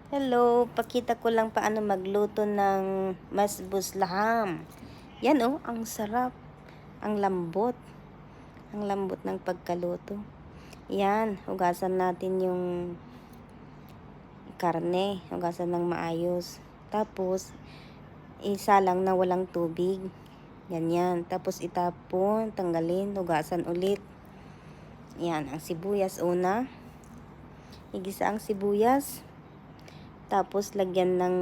Hello, pakita ko lang paano magluto ng masbus laham. Yan oh, ang sarap. Ang lambot. Ang lambot ng pagkaluto. Yan, hugasan natin yung karne. Hugasan ng maayos. Tapos, isa lang na walang tubig. Ganyan. Tapos itapon, tanggalin, hugasan ulit. Yan, ang sibuyas una. Igisa ang sibuyas. Tapos, lagyan ng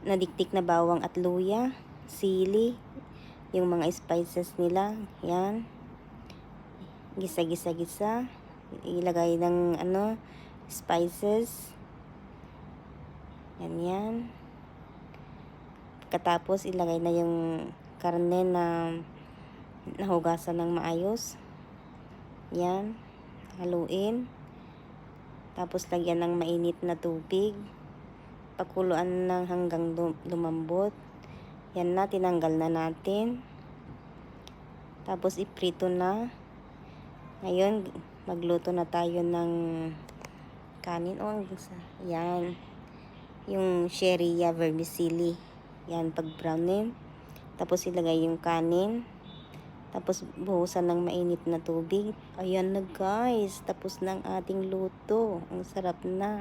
nadiktik na bawang at luya, sili, yung mga spices nila. Yan. Gisa-gisa-gisa. Ilagay ng spices. Yan. Katapos, ilagay na yung karne na nahugasan ng maayos. Yan. Haluin. Tapos lagyan ng mainit na tubig. Pakuluan ng hanggang lumambot. Yan na, tinanggal na natin. Tapos iprito na. Ngayon, magluto na tayo ng kanin. Yan. Yung Shariah vermicelli. Yan, pag-brownin. Tapos ilagay yung kanin. Tapos buhusan ng mainit na tubig. Ayan na guys. Tapos ng ating luto. Ang sarap na.